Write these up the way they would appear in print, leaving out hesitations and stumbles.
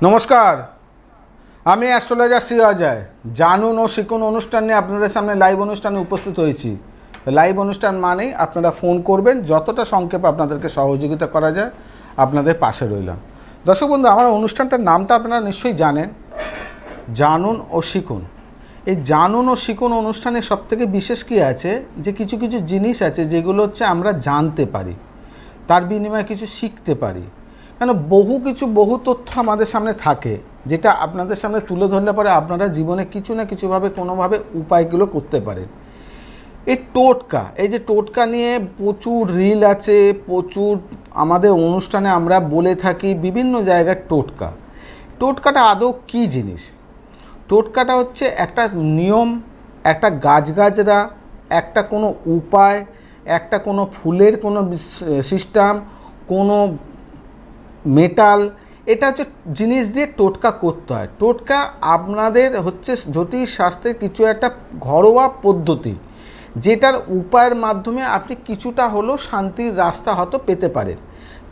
নমস্কার, আমি অ্যাস্ট্রোলজার শ্রী অজয়। জানুন ও শিখুন অনুষ্ঠান নিয়ে আপনাদের সামনে লাইভ অনুষ্ঠানে উপস্থিত হয়েছি। লাইভ অনুষ্ঠান মানেই আপনারা ফোন করবেন, যতটা সংক্ষেপে আপনাদেরকে সহযোগিতা করা যায় আপনাদের পাশে রইলাম। দর্শক বন্ধু, আমার অনুষ্ঠানটার নামটা আপনারা নিশ্চয়ই জানেন, জানুন ও শিখুন। এই জানুন ও শিখুন অনুষ্ঠানে সবথেকে বিশেষ কী আছে, যে কিছু কিছু জিনিস আছে যেগুলো হচ্ছে আমরা জানতে পারি, তার বিনিময়ে কিছু শিখতে পারি। কেন বহু তথ্য আমাদের সামনে থাকে, যেটা আপনাদের সামনে তুলে ধরলে পরে আপনারা জীবনে কিছু না কিছুভাবে কোনোভাবে উপায়গুলো করতে পারেন। এই টোটকা, এই যে টোটকা নিয়ে প্রচুর রিল আছে, প্রচুর আমাদের অনুষ্ঠানে আমরা বলে থাকি বিভিন্ন জায়গার টোটকা। টোটকাটা আদৌ কী জিনিস? টোটকাটা হচ্ছে একটা নিয়ম, একটা গাছগাছরা, একটা কোনো উপায়, একটা কোনো ফুলের কোনো সিস্টেম, কোনো মেটাল, এটা হচ্ছে জিনিস দিয়ে টোটকা করতে হয়। টোটকা আপনাদের হচ্ছে জ্যোতিষশাস্ত্রের কিছু একটা ঘরোয়া পদ্ধতি, যেটার উপায়ের মাধ্যমে আপনি কিছুটা হলেও শান্তির রাস্তা হয়তো পেতে পারেন।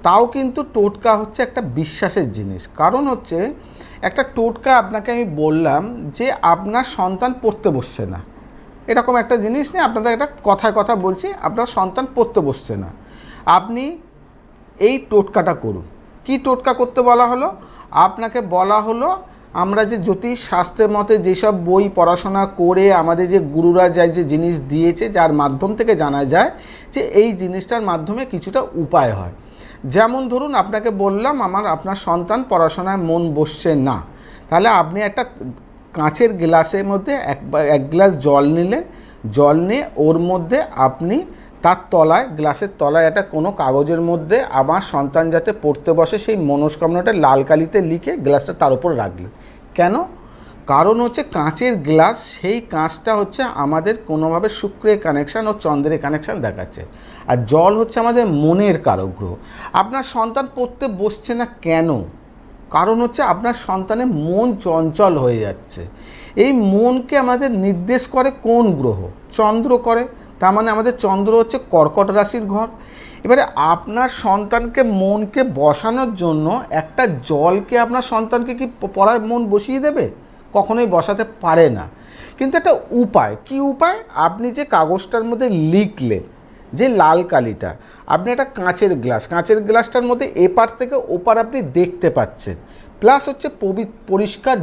তাও কিন্তু টোটকা হচ্ছে একটা বিশ্বাসের জিনিস। কারণ হচ্ছে একটা টোটকা আপনাকে আমি বললাম যে আপনার সন্তান পড়তে বসছে না, এরকম একটা জিনিস নিয়ে আপনাদের একটা কথা বলছি, আপনার সন্তান পড়তে বসছে না, আপনি এই টোটকাটা করুন। কি টোটকা করতে বলা হলো? আপনাকে বলা হলো, আমরা যে জ্যোতিষ শাস্ত্রের মতে যেসব বই পড়াশোনা করে আমাদের যে গুরুরা যে জিনিস দিয়েছে, যার মাধ্যম থেকে জানা যায় যে এই জিনিসটার মাধ্যমে কিছুটা উপায় হয়। যেমন ধরুন, আপনাকে বললাম আপনার সন্তান পড়াশোনায় মন বসছে না, তাহলে আপনি একটা কাঁচের গ্লাসের মধ্যে এক গ্লাস জল নিলেন, জল নিয়ে ওর মধ্যে আপনি তার তলায়, গ্লাসের তলায় একটা কোনো কাগজের মধ্যে আমার সন্তান যাতে পড়তে বসে সেই মনস্কামনাটা লাল কালিতে লিখে গ্লাসটা তার উপর রাখলেন। কেন? কারণ হচ্ছে কাঁচের গ্লাস, সেই কাঁচটা হচ্ছে আমাদের কোনোভাবে শুক্রের কানেকশান ও চন্দ্রের কানেকশান দেখাচ্ছে, আর জল হচ্ছে আমাদের মনের কারক গ্রহ। আপনার সন্তান পড়তে বসছে না কেন? কারণ হচ্ছে আপনার সন্তানের মন চঞ্চল হয়ে যাচ্ছে। এই মনকে আমাদের নির্দেশ করে কোন গ্রহ? চন্দ্র করে। তার মানে আমাদের চন্দ্র হচ্ছে কর্কট রাশির ঘর। এবারে আপনার সন্তানকে মনকে বসানোর জন্য একটা জলকে আপনার সন্তানকে কি পড়ায় মন বসিয়ে দেবে? কখনোই বসাতে পারে না। কিন্তু একটা উপায়, কি উপায়? আপনি যে কাগজটার মধ্যে লিখলেন, যে লাল কালিটা, আপনি একটা কাঁচের গ্লাসটার মধ্যে এপার থেকে ওপার আপনি দেখতে পাচ্ছেন, প্লাস হচ্ছে পরিষ্কার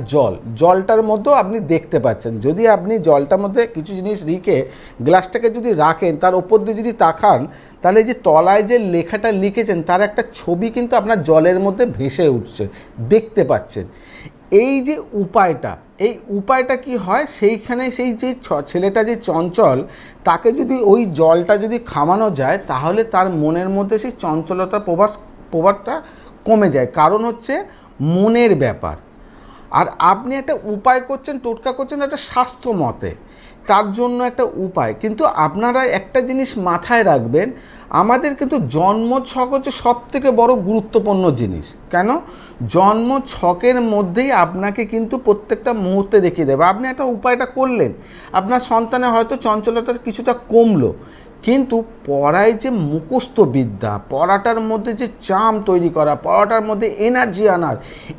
জলটার মধ্যেও আপনি দেখতে পাচ্ছেন। যদি আপনি জলটার মধ্যে কিছু জিনিস রেখে গ্লাসটাকে যদি রাখেন, তার ওপর দিয়ে যদি তাকান, তাহলে যে তলায় যে লেখাটা লিখেছেন তার একটা ছবি কিন্তু আপনার জলের মধ্যে ভেসে উঠছে, দেখতে পাচ্ছেন। এই যে উপায়টা কি হয়, সেইখানে সেই যে ছেলেটা যে চঞ্চল, তাকে যদি ওই জলটা যদি খাওয়ানো যায়, তাহলে তার মনের মধ্যে সেই চঞ্চলতার প্রভাবটা কমে যায়। কারণ হচ্ছে মনের ব্যাপার। আর আপনি একটা উপায় করছেন, টোটকা করছেন একটা স্বাস্থ্য মতে, তার জন্য একটা উপায়। কিন্তু আপনারা একটা জিনিস মাথায় রাখবেন, আমাদের কিন্তু জন্ম ছক হচ্ছে সবথেকে বড় গুরুত্বপূর্ণ জিনিস। কেন? জন্ম ছকের মধ্যেই আপনাকে কিন্তু প্রত্যেকটা মুহূর্তে দেখিয়ে দেবে। আপনি একটা উপায়টা করলেন, আপনার সন্তানের হয়তো চঞ্চলতার কিছুটা কমলো, কিন্তু পড়ায় যে মুখস্থ বিদ্যা, পড়াটার মধ্যে যে চাম তৈরি করা, পড়াটার মধ্যে এনার্জি আনার,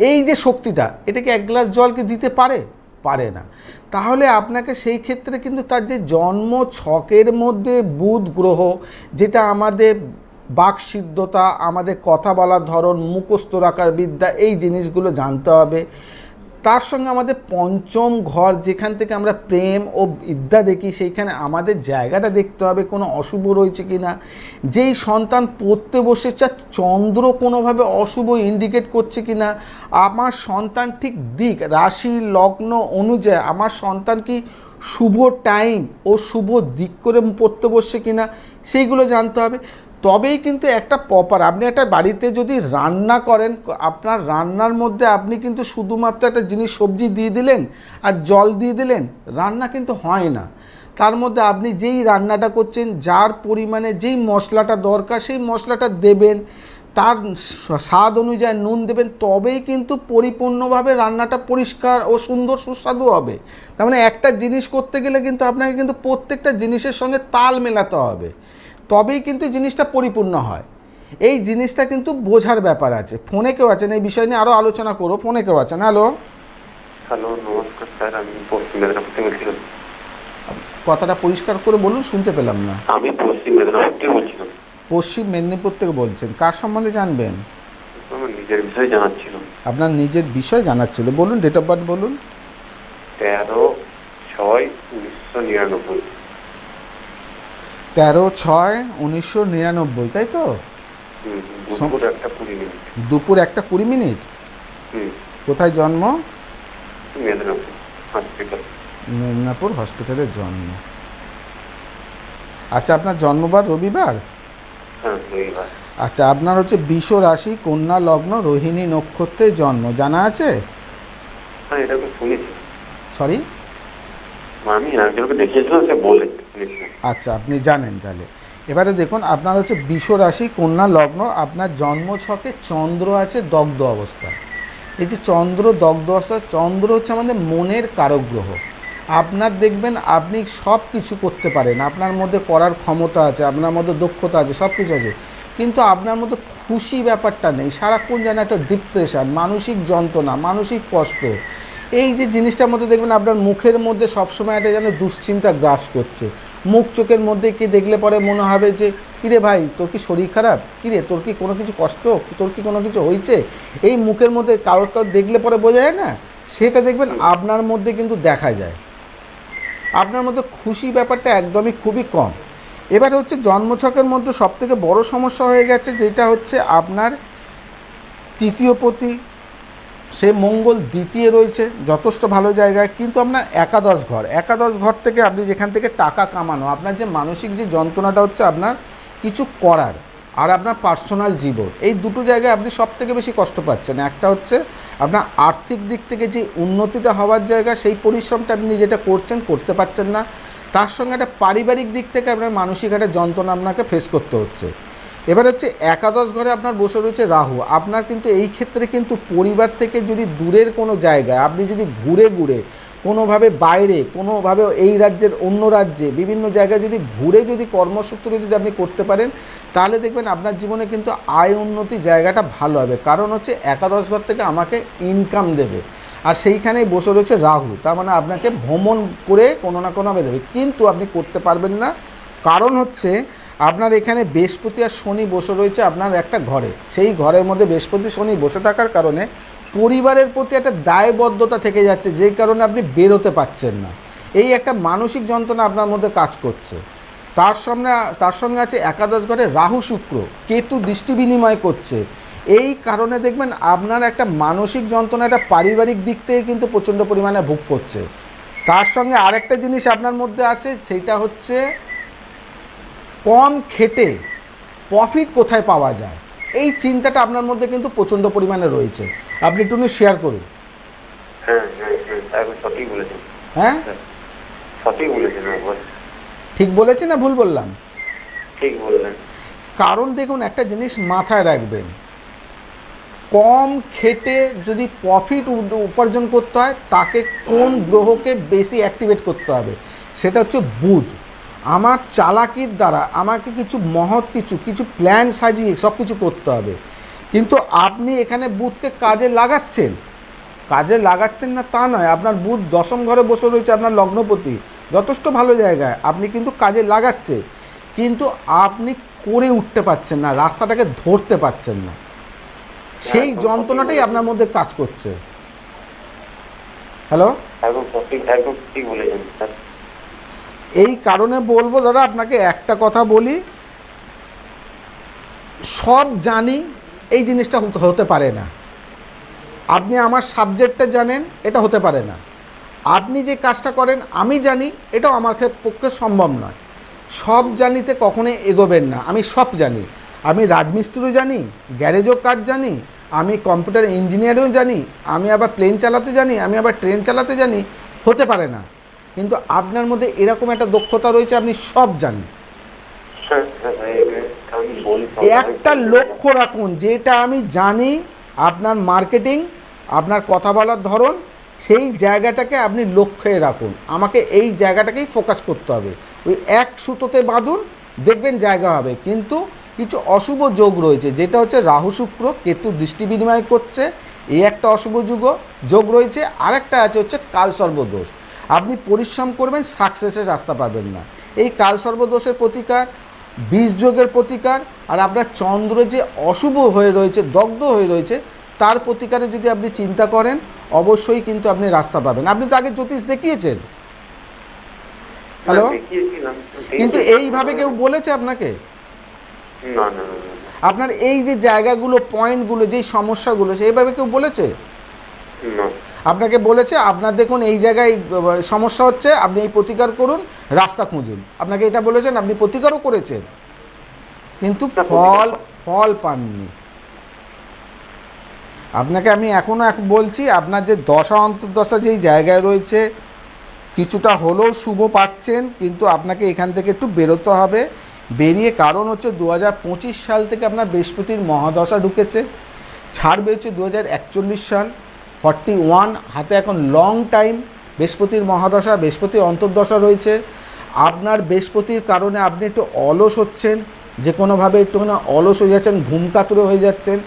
এই যে শক্তিটা, এটাকে এক গ্লাস জলকে দিতে পারে না। তাহলে আপনাকে সেই ক্ষেত্রে কিন্তু তার যে জন্ম ছকের মধ্যে বুধ গ্রহ, যেটা আমাদের বাকসিদ্ধতা, আমাদের কথা বলার ধরন, মুখস্থ রাখার বিদ্যা, এই জিনিসগুলো জানতে হবে। তার সঙ্গে আমাদের পঞ্চম ঘর, যেখান থেকে আমরা প্রেম ও বিদ্যা দেখি, সেইখানে আমাদের জায়গাটা দেখতে হবে কোনো অশুভ রয়েছে কি না। যেই সন্তান পড়তে বসেছে, চন্দ্র কোনোভাবে অশুভ ইন্ডিকেট করছে কি না, আমার সন্তান ঠিক দিক রাশি লগ্ন অনুযায়ী আমার সন্তান কি শুভ টাইম ও শুভ দিক করে পড়তে বসছে কি না, সেইগুলো জানতে হবে। তবেই কিন্তু একটা প্রপার, আপনি একটা বাড়িতে যদি রান্না করেন, আপনার রান্নার মধ্যে আপনি কিন্তু শুধুমাত্র একটা জিনিস সবজি দিয়ে দিলেন আর জল দিয়ে দিলেন, রান্না কিন্তু হয় না। তার মধ্যে আপনি যেই রান্নাটা করছেন, যার পরিমাণে যেই মশলাটা দরকার সেই মশলাটা দেবেন, তার স্বাদ অনুযায়ী নুন দেবেন, তবেই কিন্তু পরিপূর্ণভাবে রান্নাটা পরিষ্কার ও সুন্দর সুস্বাদু হবে। তার মানে একটা জিনিস করতে গেলে কিন্তু আপনাকে কিন্তু প্রত্যেকটা জিনিসের সঙ্গে তাল মেলাতে হবে, তবেই কিন্তু জিনিসটা পরিপূর্ণ হয়। এই জিনিসটা কিন্তু বোঝার ব্যাপার আছে। ফোনে কেউ আছেন এই বিষয় নিয়ে আরও আলোচনা করো, ফোনে কেউ আছেন। হ্যালো, হ্যালো, নমস্কার স্যার, আমি পশ্চিম মেদিনীপুর থেকে বলছিলাম। কথাটা পরিষ্কার করে বলুন, শুনতে পেলাম না। আমি পশ্চিম মেদিনীপুর থেকে বলছিলাম। পশ্চিম মেদিনীপুর থেকে বলছেন, কার সম্বন্ধে জানবেন? আমার নিজের বিষয়ে জানার ছিল। আপনার নিজের বিষয় জানার ছিল, বলুন, ডেট অফ বার্থ বলুন। 13/6/1999। 13/6/1999, তাই তো? দুপুর 1:20। দুপুর 1:20। হুম। কোথায় জন্ম? মেদিনীপুর হসপিটাল। মেদিনীপুর হসপিটালে জন্ম। আচ্ছা, আপনার জন্মবার রবিবার? হ্যাঁ, রবিবার। আচ্ছা, আপনার হচ্ছে বৃষ রাশি, কন্যা লগ্ন, রোহিণী নক্ষত্রে জন্ম, জানা আছে? হ্যাঁ, এটা তো শুনেছি। সরি, আমি একজনকে দেখিয়েছিলাম, সে বলে শুনেছি। আচ্ছা, আপনি জানেন তাহলে। এবারে দেখুন, আপনার হচ্ছে বৃষ রাশি, কন্যা লগ্ন, আপনার জন্মছকে চন্দ্র আছে দগ্ধ অবস্থায়। এই যে চন্দ্র দগ্ধ অবস্থা, চন্দ্র হচ্ছে আমাদের মনের কারক গ্রহ। আপনার দেখবেন আপনি সব কিছু করতে পারেন, আপনার মধ্যে করার ক্ষমতা আছে, আপনার মধ্যে দক্ষতা আছে, সব কিছু আছে, কিন্তু আপনার মধ্যে খুশি ব্যাপারটা নেই। সারাক্ষণ যেন একটা ডিপ্রেশন, মানসিক যন্ত্রণা, মানসিক কষ্ট, এই যে জিনিসটার মধ্যে দেখবেন আপনার মুখের মধ্যে সবসময় একটা যেন দুশ্চিন্তা গ্রাস করছে। মুখ চোখের মধ্যে কি দেখলে পরে মনে হবে যে কিরে ভাই, তোর কি শরীর খারাপ, কিরে তোর কি কোনো কিছু কষ্ট, তোর কি কোনো কিছু হয়েছে, এই মুখের মধ্যে কারোর দেখলে পরে বোঝা যায় না, সেটা দেখবেন আপনার মধ্যে কিন্তু দেখা যায়। আপনার মধ্যে খুশি ব্যাপারটা একদমই খুবই কম। এবার হচ্ছে জন্মছকের মধ্যে সবথেকে বড় সমস্যা হয়ে গেছে, যেটা হচ্ছে আপনার তৃতীয় পতি, সে মঙ্গল দ্বিতীয় রয়েছে, যথেষ্ট ভালো জায়গায়, কিন্তু আপনার একাদশ ঘর থেকে আপনি যেখান থেকে টাকা কামানো, আপনার যে মানসিক যে যন্ত্রণাটা হচ্ছে আপনার কিছু করার, আর আপনার পার্সোনাল জীবন, এই দুটো জায়গায় আপনি সব থেকে বেশি কষ্ট পাচ্ছেন। একটা হচ্ছে আপনার আর্থিক দিক থেকে যে উন্নতিটা হওয়ার জায়গা, সেই পরিশ্রমটা আপনি যেটা করছেন করতে পারছেন না। তার সঙ্গে একটা পারিবারিক দিক থেকে আপনার মানসিক একটা যন্ত্রণা আপনাকে ফেস করতে হচ্ছে। এবার হচ্ছে একাদশ ঘরে আপনার বসে রয়েছে রাহু। আপনার কিন্তু এই ক্ষেত্রে কিন্তু পরিবার থেকে যদি দূরের কোনো জায়গায় আপনি যদি ঘুরে কোনোভাবে বাইরে, কোনোভাবে এই রাজ্যের অন্য রাজ্যে বিভিন্ন জায়গায় যদি ঘুরে কর্মসূত্রে যদি আপনি করতে পারেন, তাহলে দেখবেন আপনার জীবনে কিন্তু আয় উন্নতি জায়গাটা ভালো হবে। কারণ হচ্ছে একাদশ ঘর থেকে আমাকে ইনকাম দেবে, আর সেইখানেই বসে রয়েছে রাহু, তার মানে আপনাকে ভ্রমণ করে কোনো না কোনোভাবে দেবে, কিন্তু আপনি করতে পারবেন না। কারণ হচ্ছে আপনার এখানে বৃহস্পতি আর শনি বসে রয়েছে আপনার একটা ঘরে, সেই ঘরের মধ্যে বৃহস্পতি শনি বসে থাকার কারণে পরিবারের প্রতি একটা দায়বদ্ধতা থেকে যাচ্ছে, যেই কারণে আপনি বেরোতে পারছেন না। এই একটা মানসিক যন্ত্রণা আপনার মধ্যে কাজ করছে। তার সঙ্গে আছে একাদশ ঘরে রাহু শুক্র কেতু দৃষ্টি বিনিময় করছে। এই কারণে দেখবেন আপনার একটা মানসিক যন্ত্রণা একটা পারিবারিক দিক থেকে কিন্তু প্রচণ্ড পরিমাণে ভোগ করছে। তার সঙ্গে আরেকটা জিনিস আপনার মধ্যে আছে, সেইটা হচ্ছে কম খেটে প্রফিট কোথায় পাওয়া যায়, এই চিন্তাটা আপনার মধ্যে কিন্তু প্রচণ্ড পরিমাণে রয়েছে। আপনি একটু শেয়ার করুন। হ্যাঁ হ্যাঁ হ্যাঁ, সঠিক বলেছেন। হ্যাঁ, সঠিক বলেছেন। ঠিক বলেছি না ভুল বললাম? ঠিক বললেন। কারণ দেখুন, একটা জিনিস মাথায় রাখবেন, কম খেটে যদি প্রফিট উপার্জন করতে হয়, তাকে কোন গ্রহকে বেশি অ্যাক্টিভেট করতে হবে, সেটা হচ্ছে বুধ। আমার চালাকির দ্বারা আমাকে কিছু মহৎ কিছু প্ল্যান সাজিয়ে সব কিছু করতে হবে, কিন্তু আপনি এখানে বুধকে কাজে লাগাচ্ছেন না তা নয়। আপনার বুধ দশম ঘরে বসে রয়েছে, আপনার লগ্নপতি, যথেষ্ট ভালো জায়গায়, আপনি কিন্তু কাজে লাগাচ্ছে, কিন্তু আপনি করে উঠতে পারছেন না, রাস্তাটাকে ধরতে পারছেন না, সেই যন্ত্রণাটাই আপনার মধ্যে কাজ করছে। হ্যালো, একদম ঠিক বলেছেন স্যার। এই কারণে বলবো দাদা, আপনাকে একটা কথা বলি, সব জানি এই জিনিসটা হতে পারে না। আপনি আমার সাবজেক্টটা জানেন, এটা হতে পারে না। আপনি যে কাজটা করেন আমি জানি, এটাও আমার পক্ষে সম্ভব নয়। সব জানিতে কখনোই এগোবেন না। আমি সব জানি, আমি রাজমিস্ত্রিও জানি, গ্যারেজও কাজ জানি, আমি কম্পিউটার ইঞ্জিনিয়ারও জানি, আমি আবার প্লেন চালাতে জানি, আমি আবার ট্রেন চালাতে জানি, হতে পারে না। কিন্তু আপনার মধ্যে এরকম একটা দক্ষতা রয়েছে, আপনি সব জানেন। একটা লক্ষ্য রাখুন, যেটা আমি জানি, আপনার মার্কেটিং, আপনার কথা বলার ধরন, সেই জায়গাটাকে আপনি লক্ষ্যে রাখুন, আমাকে এই জায়গাটাকেই ফোকাস করতে হবে। ওই এক সুতোতে বাঁধুন, দেখবেন জায়গা হবে, কিন্তু কিছু অশুভ যোগ রয়েছে, যেটা হচ্ছে রাহু শুক্র কেতু দৃষ্টি বিনিময় করছে, এই একটা অশুভ যোগ রয়েছে। আরেকটা আছে হচ্ছে কালসর্পদোষ। আপনি পরিশ্রম করবেন, সাকসেসের রাস্তা পাবেন না। এই কালসর্পদোষের প্রতিকার, বিষ যোগের প্রতিকার, আর আপনার চন্দ্র যে অশুভ হয়ে রয়েছে, দগ্ধ হয়ে রয়েছে, তার প্রতিকারে যদি আপনি চিন্তা করেন, অবশ্যই কিন্তু আপনি রাস্তা পাবেন। আপনি তো আগে জ্যোতিষ দেখিয়েছেন। হ্যালো, দেখিয়েছিলাম, কিন্তু এইভাবে কেউ বলেছে আপনাকে? না না না, না, আপনার এই যে জায়গাগুলো, পয়েন্টগুলো, যেই সমস্যাগুলো, সেইভাবে কেউ বলেছে? না। আপনাকে বলেছে আপনার দেখুন এই জায়গায় সমস্যা হচ্ছে, আপনি এই প্রতিকার করুন, রাস্তা খুঁজুন, আপনাকে এটা বলেছেন? আপনি প্রতিকারও করেছেন, কিন্তু ফল পাননি। আপনাকে আমি এখনও বলছি, আপনার যে দশা অন্তর্দশা যেই জায়গায় রয়েছে, কিছুটা হলেও শুভ পাচ্ছেন, কিন্তু আপনাকে এখান থেকে একটু বেরোতে হবে। বেরিয়ে, কারণ হচ্ছে 2025 সাল থেকে আপনার বৃহস্পতির মহাদশা ঢুকেছে, ছাড়বে হচ্ছে 2041 সাল, 41 হাতে এখন লং টাইম। বৃহস্পতির মহাদশা, বৃহস্পতির অন্তর্দশা রয়েছে। আপনার বৃহস্পতির কারণে আপনি একটু অলস হচ্ছেন, যে কোনোভাবে একটুখানি অলস হয়ে যাচ্ছেন, ঘুমকাতুরে হয়ে যাচ্ছেন।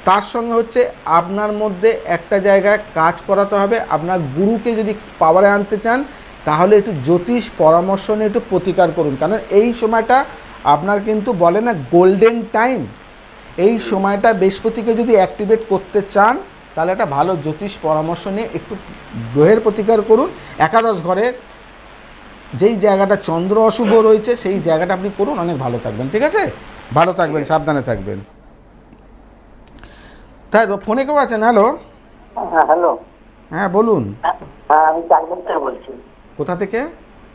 তার সঙ্গে হচ্ছে আপনার মধ্যে একটা জায়গায় কাজ করাতে হবে। আপনার গুরুকে যদি পাওয়ারে আনতে চান, তাহলে একটু জ্যোতিষ পরামর্শ নিয়ে একটু প্রতিকার করুন, কারণ এই সময়টা আপনার কিন্তু বলে না গোল্ডেন টাইম। এই সময়টা বৃহস্পতিকে যদি অ্যাক্টিভেট করতে চান, তাহলে একটা ভালো জ্যোতিষ পরামর্শ নিয়ে একটু গ্রহের প্রতিকার করুন। একাদশ ঘরের যেই জায়গাটা চন্দ্র অশুভ রয়েছে, সেই জায়গাটা আপনি করুন, অনেক ভালো থাকবেন। ঠিক আছে, ভালো থাকবেন, সাবধানে থাকবেন। তাই ফোনে কেউ আছেন? হ্যালো। হ্যাঁ, হ্যালো। হ্যাঁ, বলুন। হ্যাঁ, আমি চাকদা থেকে বলছি। কোথা থেকে?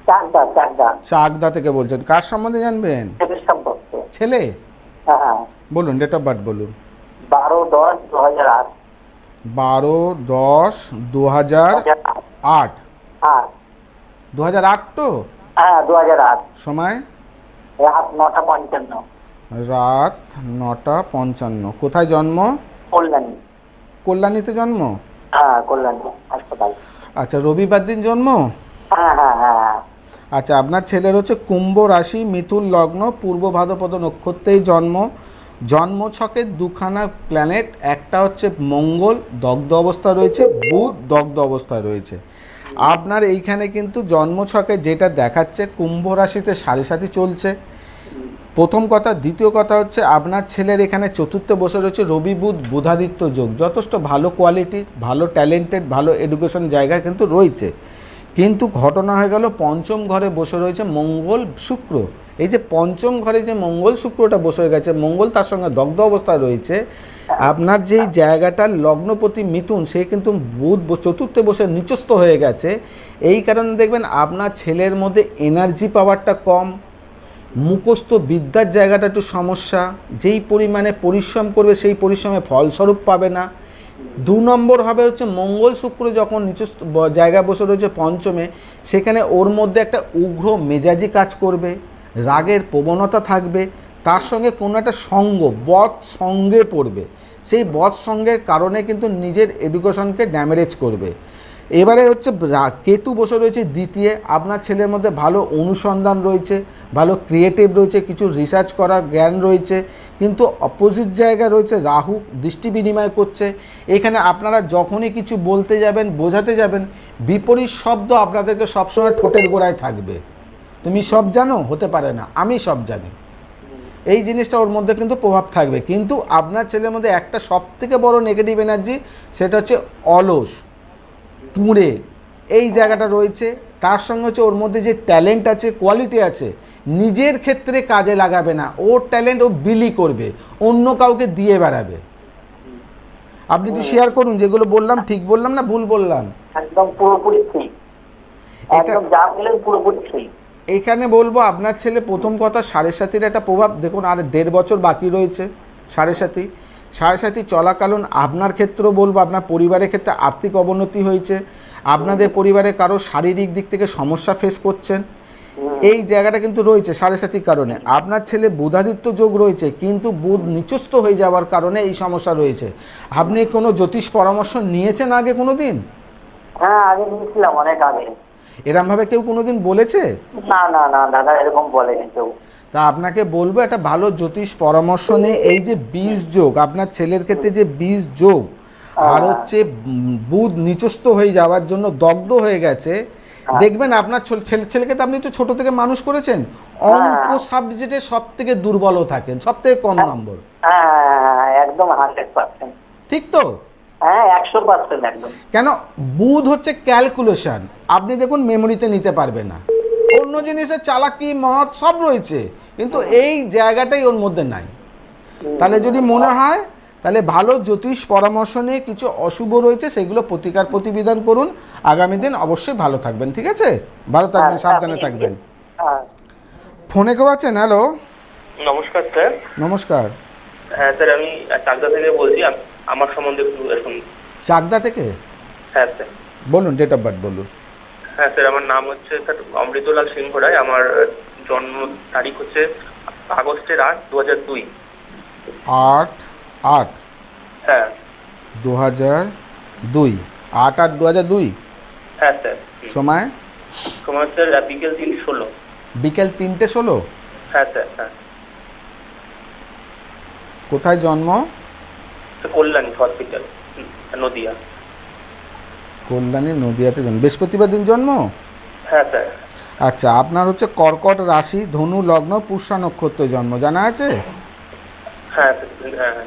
চাকদা। চাকদা থেকে বলছেন। কার সম্বন্ধে জানবেন? ছেলের সম্পর্কে। ছেলে? হ্যাঁ। বলুন, ডেট অফ বার্থ বলুন। 12/10/2008। 12/10/2008। 2008 তো? হ্যাঁ, 2008। সময়? রাত 9:55। রাত 9:55। কোথায় জন্ম? কল্যাণী। কল্যাণীতে জন্ম? হ্যাঁ, কল্যাণী হাসপাতাল। আচ্ছা, রবিবার দিন জন্ম? হ্যাঁ। আচ্ছা, আপনার ছেলের হচ্ছে কুম্ভ রাশি, মিথুন লগ্ন, পূর্ব ভাদ্রপদ নক্ষত্রেই জন্ম। জন্মছকের দুখানা প্ল্যানেট, একটা হচ্ছে মঙ্গল দগ্ধ অবস্থায় রয়েছে, বুধ দগ্ধ অবস্থায় রয়েছে। আপনার এইখানে কিন্তু জন্মছকে যেটা দেখাচ্ছে, কুম্ভ রাশিতে সাড়ে সাথী চলছে, প্রথম কথা। দ্বিতীয় কথা হচ্ছে আপনার ছেলের এখানে চতুর্থে বসে রয়েছে রবি বুধ বুধাদিত্য যোগ, যথেষ্ট ভালো কোয়ালিটি, ভালো ট্যালেন্টেড, ভালো এডুকেশন জায়গা কিন্তু রয়েছে। কিন্তু ঘটনা হয়ে গেল পঞ্চম ঘরে বসে রয়েছে মঙ্গল শুক্র। এই যে পঞ্চম ঘরে যে মঙ্গল শুক্রটা বসে গেছে, মঙ্গল তার সঙ্গে দগ্ধ অবস্থায় রয়েছে, আপনার যেই জায়গাটার লগ্নপতি মিথুন, সে কিন্তু বুধ চতুর্থে বসে নিচস্থ হয়ে গেছে। এই কারণে দেখবেন আপনার ছেলের মধ্যে এনার্জি পাওয়ারটা কম, মুখস্থ বিদ্যার জায়গাটা একটু সমস্যা, যেই পরিমাণে পরিশ্রম করবে সেই পরিশ্রমে ফলস্বরূপ পাবে না। 2 নম্বর হবে হচ্ছে মঙ্গল শুক্র যখন নিচস্থ জায়গায় বসে রয়েছে পঞ্চমে, সেখানে ওর মধ্যে একটা উগ্র মেজাজি কাজ করবে, রাগের প্রবণতা থাকবে, তার সঙ্গে কোনো একটা বদ সঙ্গে পড়বে। সেই বদ সঙ্গের কারণে কিন্তু নিজের এডুকেশনকে ড্যামেজ করবে। এবারে হচ্ছে কেতু বসে রয়েছে দ্বিতীয়। আপনার ছেলের মধ্যে ভালো অনুসন্ধান রয়েছে, ভালো ক্রিয়েটিভ রয়েছে, কিছু রিসার্চ করার জ্ঞান রয়েছে, কিন্তু অপোজিট জায়গায় রয়েছে রাহু দৃষ্টি বিনিময় করছে। এখানে আপনারা যখনই কিছু বলতে যাবেন, বোঝাতে যাবেন, বিপরীত শব্দ আপনাদেরকে সবসময় ঠোঁটের গোড়ায় থাকবে। তুমি সব জানো, হতে পারে না, আমি সব জানি। এই জিনিসটা ওর মধ্যে কিন্তু প্রভাব থাকবে। কিন্তু আপনার ছেলের মধ্যে একটা সবথেকে বড় নেগেটিভ এনার্জি, সেটা হচ্ছে অলস, কুঁড়ে, এই জায়গাটা রয়েছে। তার সঙ্গে হচ্ছে ওর মধ্যে যে ট্যালেন্ট আছে, কোয়ালিটি আছে, নিজের ক্ষেত্রে কাজে লাগাবে না, ওর ট্যালেন্ট ও বিলি করবে, অন্য কাউকে দিয়ে বেড়াবে। আপনি একটু শেয়ার করুন, যেগুলো বললাম ঠিক বললাম না ভুল বললাম? একদম পুরোপুরি ঠিক, একদম যা বললেন পুরোপুরি ঠিক। এইখানে বলবো আপনার ছেলে, প্রথম কথা সাড়ে সাতির একটা প্রভাব দেখুন, আর 1.5 বছর বাকি রয়েছে সাড়ে সাতি চলাকালীন আপনার ক্ষেত্রেও বলবো, আপনার পরিবারের ক্ষেত্রে আর্থিক অবনতি হয়েছে, আপনাদের পরিবারে কারো শারীরিক দিক থেকে সমস্যা ফেস করছেন, এই জায়গাটা কিন্তু রয়েছে সাড়ে সাতির কারণে। আপনার ছেলে বুধাদিত্য যোগ রয়েছে, কিন্তু বুধ নিচস্থ হয়ে যাওয়ার কারণে এই সমস্যা রয়েছে। আপনি কোনো জ্যোতিষ পরামর্শ নিয়েছেন আগে কোনো দিন? হ্যাঁ, আগে নিয়েছিলাম, অনেক আগে। এরমভাবে কেউ কোনো দিন বলেছে? না দাদা, এরকম বলেনি কেউ। তা আপনাকে বলবো একটা ভালো জ্যোতিষ পরামর্শ নিয়ে এই যে বীজ যোগ, আপনার ছেলের ক্ষেত্রে যে বীজ যোগ আর হচ্ছে বুধ নিচস্থ হয়ে যাওয়ার জন্য দগ্ধ হয়ে গেছে, দেখবেন আপনার ছেলেকে তো আপনি তো ছোট থেকে মানুষ করেছেন, অঙ্ক সাবজেক্টে সব থেকে দুর্বলও থাকেন, সব থেকে কম নম্বর। হ্যাঁ, একদম 100%। ঠিক তো? হ্যাঁ, 100% একদম। কেন, বুধ হচ্ছে ক্যালকুলেশন, আপনি দেখুন মেমোরিতে নিতে পারবে না। অন্য জিনিসের চালাকি মহৎ সব রয়েছে, কিন্তু এই জায়গাটাই ওর মধ্যে নাই। তাহলে যদি মনে হয় তাহলে ভালো জ্যোতিষ পরামর্শ নিয়ে কিছু অশুভ রয়েছে সেগুলো প্রতিকার প্রতিবিধান করুন, আগামী দিন অবশ্যই ভালো থাকবেন। ঠিক আছে, ভালো থাকবেন, সাবধানে থাকবেন। ফোনে কেউ আছেন? হ্যালো, নমস্কার স্যার। নমস্কার। হ্যাঁ স্যার, আমি চাকদা থেকে বলছি। আমার সম্বন্ধে একটু শুনুন। চাকদা থেকে? হ্যাঁ স্যার। বলুন, ডেট অফ বার্থ বলুন। হ্যাঁ স্যার, আমার নাম হচ্ছে স্যার অমৃতলাল সিংহ রায়। আমার জন্ম তারিখ হচ্ছে আগস্টের 8, 2002। 8/8 হ্যাঁ 2002। 8/8/2002। হ্যাঁ স্যার। সময়? সময় স্যার বিকেল 3:16। বিকেল 3:16? হ্যাঁ স্যার। হ্যাঁ। কোথায় জন্ম? কল্যাণী হসপিটাল, নদিয়া। কল্যাণী, নদিয়াতে জন্ম। বৃহস্পতিবার দিন জন্ম? হ্যাঁ স্যার। আচ্ছা, আপনার হচ্ছে কর্কট রাশি, ধনু লগ্ন, পুষ্যা নক্ষত্রে জন্ম, জানা আছে? হ্যাঁ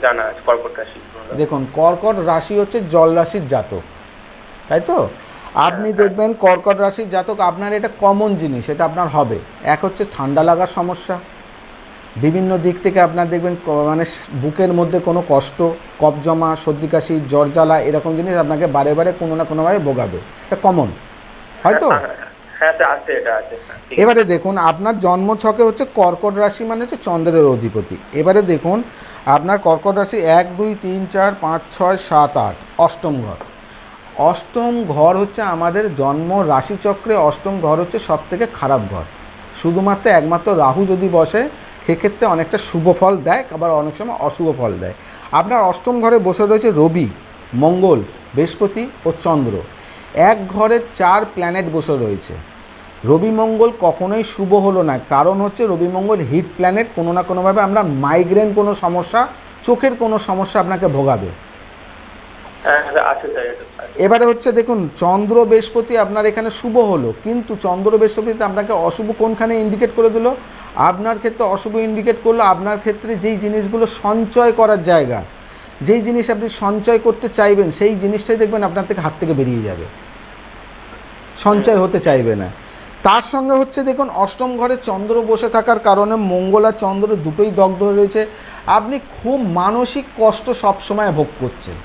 জানা আছে, কর্কট রাশি। দেখুন, কর্কট রাশি হচ্ছে জল রাশির জাতক, তাই তো? আপনি দেখবেন কর্কট রাশির জাতক, আপনার এটা কমন জিনিস, এটা আপনার হবে। এক হচ্ছে ঠান্ডা লাগার সমস্যা, বিভিন্ন দিক থেকে আপনার দেখবেন মানে বুকের মধ্যে কোনো কষ্ট, কফ জমা, সর্দি কাশি, জ্বর জ্বালা, এরকম জিনিস আপনাকে বারে বারে কোনো না কোনোভাবে ভোগাবে, এটা কমন, হয়তো? হ্যাঁ স্যার, আছে, এটা আছে। এবারে দেখুন, আপনার জন্মছকে হচ্ছে কর্কট রাশি মানে হচ্ছে চন্দ্রের অধিপতি। এবারে দেখুন, আপনার কর্কট রাশি 1, 2, 3, 4, 5, 6, 7, 8, অষ্টম ঘর। অষ্টম ঘর হচ্ছে আমাদের জন্ম রাশিচক্রে, অষ্টম ঘর হচ্ছে সব থেকে খারাপ ঘর। শুধুমাত্র একমাত্র রাহু যদি বসে সেক্ষেত্রে অনেকটা শুভ ফল দেয়, আবার অনেক সময় অশুভ ফল দেয়। আপনার অষ্টম ঘরে বসে রয়েছে রবি, মঙ্গল, বৃহস্পতি ও চন্দ্র। এক ঘরে 4 প্ল্যানেট বসে রয়েছে। রবি মঙ্গল কখনোই শুভ হলো না, কারণ হচ্ছে রবি মঙ্গল হিট প্ল্যানেট, কোনো না কোনোভাবে আমরা মাইগ্রেন কোনো সমস্যা, চোখের কোনো সমস্যা আপনাকে ভোগাবে। এবারে হচ্ছে দেখুন, চন্দ্র বৃহস্পতি আপনার এখানে শুভ হলো, কিন্তু চন্দ্র বৃহস্পতিতে আপনাকে অশুভ কোনখানে ইন্ডিকেট করে দিল? আপনার ক্ষেত্রে অশুভ ইন্ডিকেট করলো আপনার ক্ষেত্রে যেই জিনিসগুলো সঞ্চয় করার জায়গা, যেই জিনিস আপনি সঞ্চয় করতে চাইবেন সেই জিনিসটাই দেখবেন আপনার থেকে হাত থেকে বেরিয়ে যাবে, সঞ্চয় হতে চাইবে না। তার সঙ্গে হচ্ছে দেখুন, অষ্টম ঘরে চন্দ্র বসে থাকার কারণে মঙ্গল আর চন্দ্র দুটোই দগ্ধ হয়ে রয়েছে। আপনি খুব মানসিক কষ্ট সবসময় ভোগ করছেন,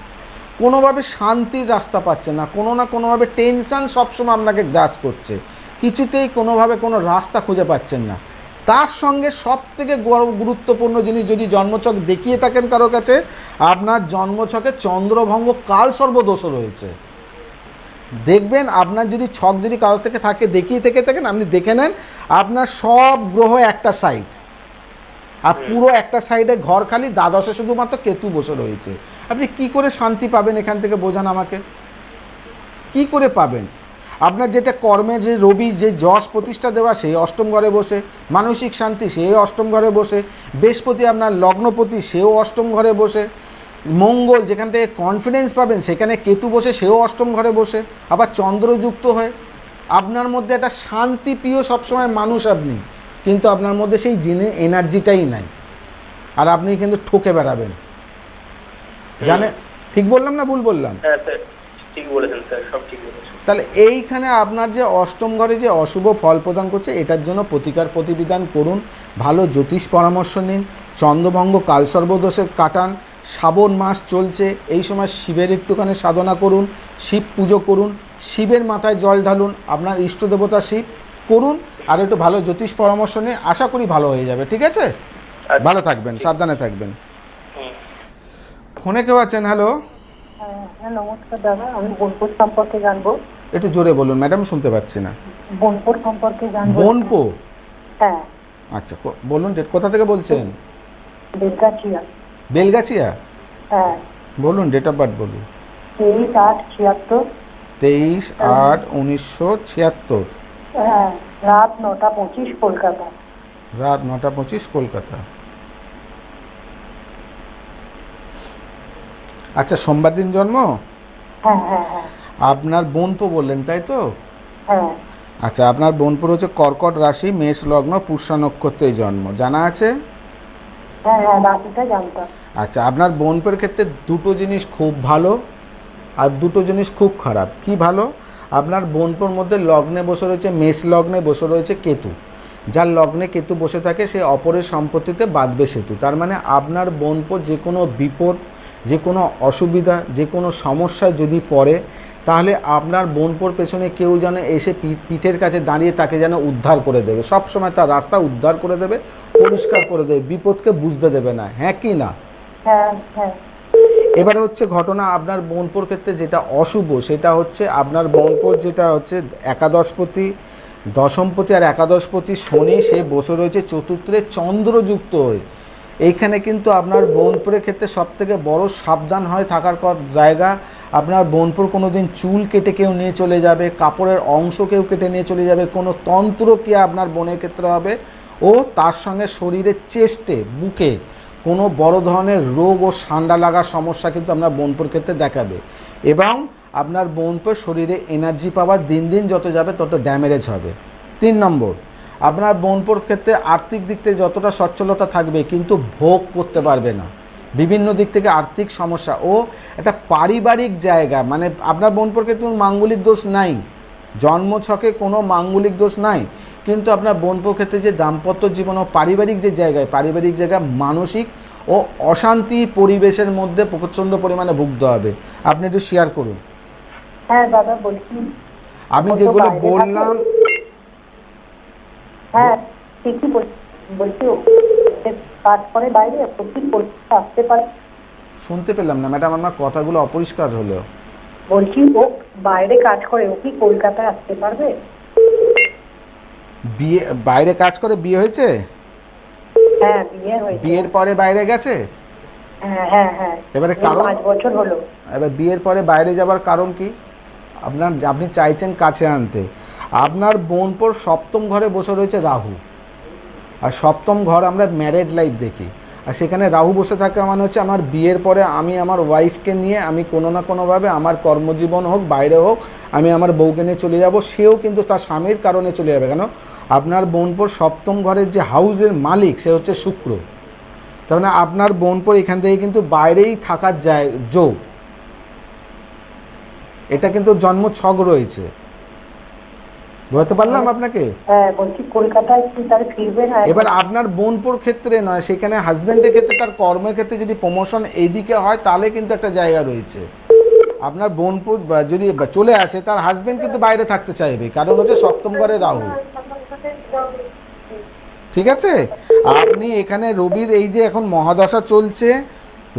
কোনোভাবে শান্তির রাস্তা পাচ্ছেন না, কোনো না কোনোভাবে টেনশান সবসময় আপনাকে গ্রাস করছে, কিছুতেই কোনোভাবে কোনো রাস্তা খুঁজে পাচ্ছেন না। তার সঙ্গে সবথেকে গুরুত্বপূর্ণ জিনিস, যদি জন্মছক দেখিয়ে থাকেন কারো কাছে, আপনার জন্মছকে চন্দ্রভঙ্গ কাল সর্বদোষও রয়েছে। দেখবেন আপনার যদি ছক যদি কারো থেকে থাকে, দেখিয়ে থেকে থাকেন, আপনি দেখে নেন আপনার সব গ্রহ একটা সাইড, আর পুরো একটা সাইডে ঘর খালি, দ্বাদশে শুধুমাত্র কেতু বসে রয়েছে। আপনি কি করে শান্তি পাবেন এখান থেকে বোঝান আমাকে, কি করে পাবেন? আপনার যেটা কর্মে যে রবি যে যশ প্রতিষ্ঠা দেওয়া, সেই অষ্টম ঘরে বসে, মানসিক শান্তি সেই অষ্টম ঘরে বসে, বৃহস্পতি আপনার লগ্নপতি সেও অষ্টম ঘরে বসে, মঙ্গল যেখান থেকে কনফিডেন্স পাবেন সেখানে কেতু বসে সেও অষ্টম ঘরে বসে, আবার চন্দ্রযুক্ত হয়ে আপনার মধ্যে একটা শান্তিপ্রিয় সবসময় মানুষ আপনি, কিন্তু আপনার মধ্যে সেই এনার্জিটাই নাই, আর আপনি কিন্তু ঠকে বেড়াবেন। জানে ঠিক বললাম না ভুল বললাম? হ্যাঁ স্যার, ঠিক বলেছেন স্যার, সব ঠিক বলেছেন। তাহলে এইখানে আপনার যে অষ্টম ঘরে যে অশুভ ফল প্রদান করছে, এটার জন্য প্রতিকার প্রতিবিধান করুন, ভালো জ্যোতিষ পরামর্শ নিন, চন্দ্রভঙ্গ কালসর্বদোষে কাটান। শ্রাবণ মাস চলছে, এই সময় শিবের একটুখানি সাধনা করুন, শিব পুজো করুন, শিবের মাথায় জল ঢালুন, আপনার ইষ্ট দেবতা শিব করুন, আর একটু ভালো জ্যোতিষ পরামর্শ নিয়ে আশা করি ভালো হয়ে যাবে। ঠিক আছে, ভালো থাকবেন, সাবধানে থাকবেন। ফোনে কেউ আছেন? হ্যালো। হ্যাঁ নমস্কার দাদা, আমি বোনপুর সম্পর্কে জানবো। একটু জোরে বলুন ম্যাডাম, শুনতে পাচ্ছি না। বোনপুর সম্পর্কে জানবো। বোনপো? হ্যাঁ। আচ্ছা, বলুন ডেট, কোথা থেকে বলছেন? বেলগাছিয়া। বেলগাছিয়া? হ্যাঁ। বলুন ডেট অফ বার্থ বলুন। 23/8/76। 23/8/1976। হ্যাঁ, রাত 9:25 কলকাতা। রাত 9:25 কলকাতা। আচ্ছা, সোমবার দিন জন্ম। হ্যাঁ হ্যাঁ হ্যাঁ আপনার বোনপো বললেন, তাই তো? হ্যাঁ আচ্ছা, আপনার বোনপুর হচ্ছে কর্কট রাশি, মেষ লগ্ন, পুষ্যা নক্ষত্রে জন্ম, জানা আছে? হ্যাঁ হ্যাঁ রাশিটা জানতাম। আচ্ছা, আপনার বোনপের ক্ষেত্রে দুটো জিনিস খুব ভালো আর দুটো জিনিস খুব খারাপ। কি ভালো? আপনার বোনপোর মধ্যে লগ্নে বসে রয়েছে, মেষ লগ্নে বসে রয়েছে কেতু। যার লগ্নে কেতু বসে থাকে সে অপরের সম্পত্তিতে বাঁধবে সেতু। তার মানে আপনার বোনপো যে কোনো বিপদ, যে কোনো অসুবিধা, যে কোনো সমস্যায় যদি পড়ে, তাহলে আপনার বোনপোর পেছনে কেউ যেন এসে পিঠের কাছে দাঁড়িয়ে তাকে যেন উদ্ধার করে দেবে, সবসময় তার রাস্তা উদ্ধার করে দেবে, পরিষ্কার করে দেবে, বিপদকে বুঝতে দেবে না। হ্যাঁ কি না? হ্যাঁ হ্যাঁ এবারে হচ্ছে ঘটনা, আপনার বোনপোর ক্ষেত্রে যেটা অশুভ সেটা হচ্ছে আপনার বোনপোর যেটা হচ্ছে একাদশপতি, দশমপতি আর একাদশপতি শনি, সে বসে রয়েছে চতুর্থে চন্দ্রযুক্ত হয়ে। এইখানে কিন্তু আপনার বোনপুরের ক্ষেত্রে সবথেকে বড় সাবধান হয় থাকার জায়গা। আপনার বোনপুর কোনো দিন চুল কেটে কেউ নিয়ে চলে যাবে, কাপড়ের অংশ কেউ কেটে নিয়ে চলে যাবে, কোনো তন্ত্রক্রিয়া আপনার বোনের ক্ষেত্রে হবে, ও তার সঙ্গে শরীরের চেস্টে, বুকে কোনো বড় ধরনের রোগ ও ঠান্ডা লাগার সমস্যা কিন্তু আপনার বোনপুর ক্ষেত্রে দেখাবে। এবং আপনার বোনপুর শরীরে এনার্জি পাওয়ার দিন দিন যত যাবে তত ড্যামেজ হবে। 3 নম্বর, আপনার বোনপোর ক্ষেত্রে আর্থিক দিক থেকে যতটা সচ্ছলতা থাকবে কিন্তু ভোগ করতে পারবে না, বিভিন্ন দিক থেকে আর্থিক সমস্যা ও একটা পারিবারিক জায়গা। মানে আপনার বোনপোর ক্ষেত্রে মাঙ্গলিক দোষ নাই, জন্মছকে কোনো মাঙ্গলিক দোষ নাই, কিন্তু আপনার বোনপোর ক্ষেত্রে যে দাম্পত্য জীবন ও পারিবারিক যে জায়গায়, পারিবারিক জায়গায় মানসিক ও অশান্তি পরিবেশের মধ্যে প্রচণ্ড পরিমাণে ভুগতে হবে। আপনি একটু শেয়ার করুন। হ্যাঁ দাদা বলছি। আমি ও তো যেগুলো বাইরে বললাম, হ্যাঁ ঠিকই বলছি ও কাজ করে বাইরে, ও কি করতে আসতে পারে? শুনতে পেলাম না ম্যাডাম, আমার কথাগুলো অপরিষ্কার হলো। বলছি ও বাইরে কাজ করে, ও কি কলকাতায় আসতে পারবে? বিয়ে, বাইরে কাজ করে, বিয়ে হয়েছে? হ্যাঁ বিয়ে হয়েছে। বিয়ের পরে বাইরে গেছে? হ্যাঁ হ্যাঁ হ্যাঁ এবারে কারণ, 5 বছর হলো। এবার বিয়ের পরে বাইরে যাবার কারণ কি? আপনি চাইছেন কাছে আনতে। আপনার বোনপোর সপ্তম ঘরে বসে রয়েছে রাহু, আর সপ্তম ঘর আমরা ম্যারেড লাইফ দেখি, আর সেখানে রাহু বসে থাকে মানে হচ্ছে আমার বিয়ের পরে আমি আমার ওয়াইফকে নিয়ে আমি কোনো না কোনোভাবে আমার কর্মজীবন হোক, বাইরে হোক, আমি আমার বউকে নিয়ে চলে যাব। সেও কিন্তু তার স্বামীর কারণে চলে যাবে। কেন? আপনার বোনপোর সপ্তম ঘরের যে হাউসের মালিক সে হচ্ছে শুক্র। তার মানে আপনার বোনপোর এখান থেকে কিন্তু বাইরেই থাকার যোগ, এটা কিন্তু জন্ম ছক রয়েছে। বুঝতে পারলাম আপনাকে? হ্যাঁ বলছি কলকাতায় কি তার ফিরবে না? এবার আপনার বোনপোর ক্ষেত্রে নয়, সেখানে হাজব্যান্ডের ক্ষেত্রে, তার কর্মের ক্ষেত্রে যদি প্রমোশন এইদিকে হয় তাহলে কিন্তু একটা জায়গা রয়েছে। আপনার বোনপোর যদি চলে আসে, তার হাজব্যান্ড কিন্তু বাইরে থাকতে চাইবে, কারণ হচ্ছে সপ্তম ঘরে রাহু। ঠিক আছে? আপনি এখানে রবির এই যে এখন মহাদশা চলছে,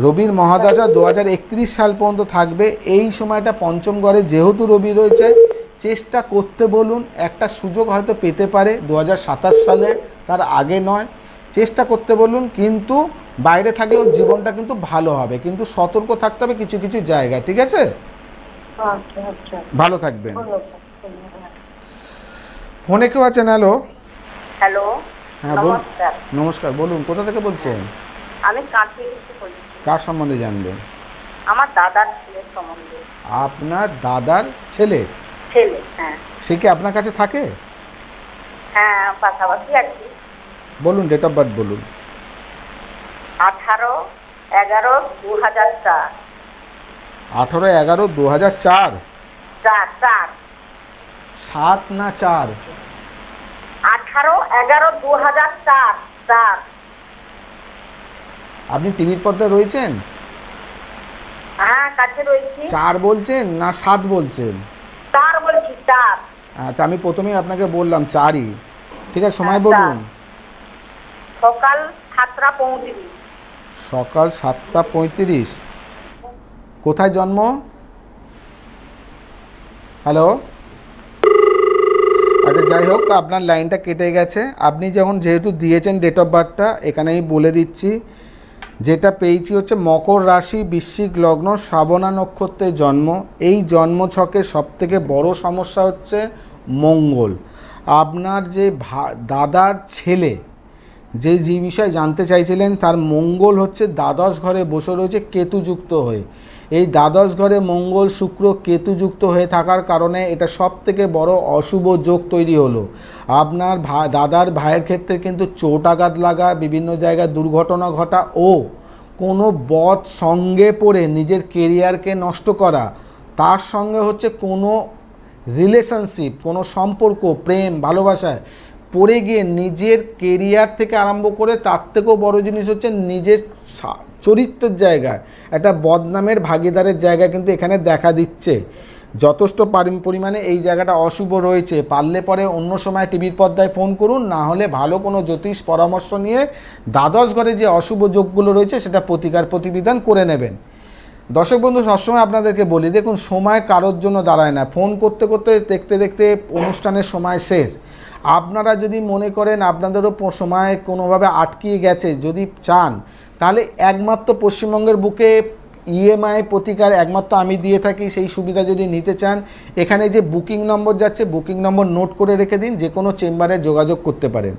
রবির মহাদশা 2031 সাল পর্যন্ত থাকবে। এই সময়টা পঞ্চম ঘরে যেহেতু রবি রয়েছে, চেষ্টা করতে বলুন, একটা সুযোগ হয়তো পেতে পারে 2027 সালে, তার আগে নয়। চেষ্টা করতে বলুন, কিন্তু বাইরে থাকলেও জীবনটা কিন্তু ভালো হবে, কিন্তু সতর্ক থাকতে হবে কিছু কিছু জায়গায়। ঠিক আছে? আচ্ছা আচ্ছা ভালো থাকবেন। ধন্যবাদ। ফোনে কেউ আছেন? হ্যালো। হ্যালো, হ্যাঁ বলুন। নমস্কার। নমস্কার, বলুন কোথা থেকে বলছেন? আমি কাঁথি থেকে বলছি। কার সম্বন্ধে জানবেন? আমার দাদার ছেলের সম্বন্ধে। আপনার দাদার ছেলে? ছেলে, হ্যাঁ। সে কি আপনার কাছে থাকে? হ্যাঁ পাশাপাশি আছি। বলুন, ডেট অফ বার্থ বলুন। 18/11/2004। 18/11/2004? 4 7 না 4? 18/11/2004। 4। আপনি টিভির পর্দায় রয়েছেন? হ্যাঁ কাছে রয়েছি। 4 বলছেন না 7 বলছেন? 4 বলছি, 4। আচ্ছা, আমি প্রথমেই আপনাকে বললাম 4ই। ঠিক আছে, সময় হ্যাঁ, বলুন। সকাল 7:35। সকাল 7:35। কোথায় জন্ম? হ্যালো। আচ্ছা যাই হোক, আপনার লাইনটা কেটে গেছে। আপনি যখন যেহেতু দিয়েছেন ডেট অফ বার্থটা, এখানেই বলে দিচ্ছি। যেটা পেয়েছি হচ্ছে মকর রাশি, বৃশ্চিক লগ্ন, শ্রাবণা নক্ষত্রে জন্ম। এই জন্ম ছকে সবথেকে বড় সমস্যা হচ্ছে মঙ্গল। আপনার যে দাদার ছেলে, যে বিষয়ে জানতে চাইছিলেন তার মঙ্গল হচ্ছে দ্বাদশ ঘরে বসে রয়েছে কেতুযুক্ত হয়ে। এই দ্বাদশ ঘরে মঙ্গল শুক্র কেতুযুক্ত হয়ে থাকার কারণে এটা সবথেকে বড় অশুভ যোগ তৈরি হলো। আপনার দাদার ভাইয়ের ক্ষেত্রে কিন্তু চোট আঘাত লাগা, বিভিন্ন জায়গায় দুর্ঘটনা ঘটা ও কোনো বদ সঙ্গে পড়ে নিজের কেরিয়ারকে নষ্ট করা, তার সঙ্গে হচ্ছে কোনো রিলেশনশিপ, কোনো সম্পর্ক, প্রেম, ভালোবাসায় পড়ে গিয়ে নিজের কেরিয়ার থেকে আরম্ভ করে তার থেকেও বড় জিনিস হচ্ছে নিজের চরিত্রের জায়গায় একটা বদনামের ভাগিদারের জায়গা কিন্তু এখানে দেখা দিচ্ছে। যথেষ্ট পরিমাণে এই জায়গাটা অশুভ রয়েছে। পারলে পরে অন্য সময় টিভির পর্দায় ফোন করুন, না হলে ভালো কোনো জ্যোতিষ পরামর্শ নিয়ে দ্বাদশ ঘরে যে অশুভ যোগগুলো রয়েছে সেটা প্রতিবিধান করে নেবেন। দর্শক বন্ধু, সবসময় আপনাদেরকে বলি, দেখুন সময় কারোর জন্য দাঁড়ায় না। ফোন করতে করতে দেখতে দেখতে অনুষ্ঠানের সময় শেষ। আপনারা যদি মনে করেন আপনাদেরও সময় কোনোভাবে আটকিয়ে গেছে, যদি চান, তাহলে একমাত্র পশ্চিমবঙ্গের বুকে ইএমআই প্রতিকার একমাত্র আমি দিয়ে থাকি। সেই সুবিধা যদি নিতে চান, এখানে যে বুকিং নম্বর যাচ্ছে, বুকিং নম্বর নোট করে রেখে দিন, যে কোনো চেম্বারে যোগাযোগ করতে পারেন।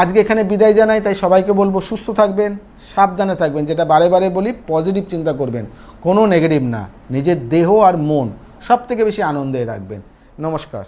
আজকে এখানে বিদায় জানাই, তাই সবাইকে বলবো সুস্থ থাকবেন, সাবধানে থাকবেন, যেটা বারে বারে বলি পজিটিভ চিন্তা করবেন, কোনো নেগেটিভ না। নিজের দেহ আর মন সব থেকে বেশি আনন্দে রাখবেন। নমস্কার।